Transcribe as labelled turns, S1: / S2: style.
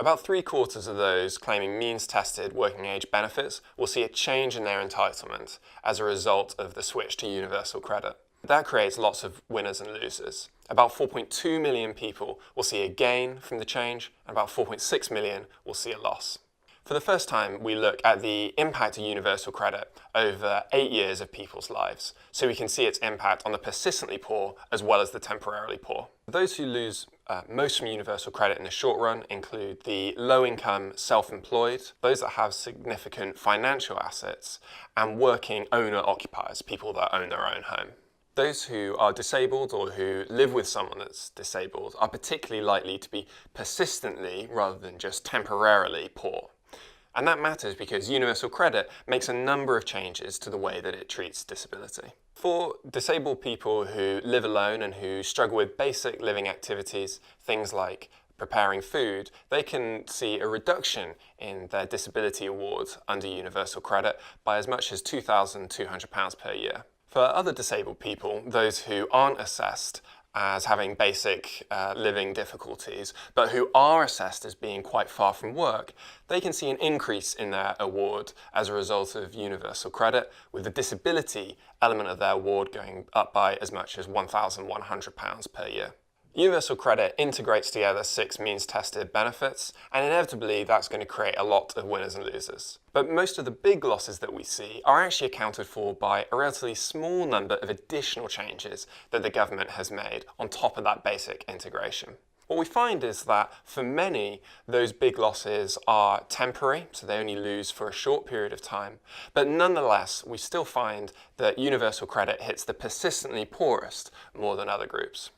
S1: About 3/4 of those claiming means-tested working age benefits will see a change in their entitlement as a result of the switch to universal credit. That creates lots of winners and losers. About 4.2 million people will see a gain from the change, and about 4.6 million will see a loss. For the first time, we look at the impact of universal credit over 8 years of people's lives, so we can see its impact on the persistently poor as well as the temporarily poor. Those who lose most from universal credit in the short run include the low-income self-employed, those that have significant financial assets, and working owner-occupiers, people that own their own home. Those who are disabled or who live with someone that's disabled are particularly likely to be persistently, rather than just temporarily, poor. And that matters because universal credit makes a number of changes to the way that it treats disability. For disabled people who live alone and who struggle with basic living activities, things like preparing food, they can see a reduction in their disability awards under universal credit by as much as £2,200 per year. For other disabled people, those who aren't assessed as having basic living difficulties, but who are assessed as being quite far from work, they can see an increase in their award as a result of universal credit, with the disability element of their award going up by as much as £1,100 per year. Universal credit integrates together 6 means-tested benefits, and inevitably that's going to create a lot of winners and losers. But most of the big losses that we see are actually accounted for by a relatively small number of additional changes that the government has made on top of that basic integration. What we find is that for many, those big losses are temporary, so they only lose for a short period of time. But nonetheless, we still find that universal credit hits the persistently poorest more than other groups.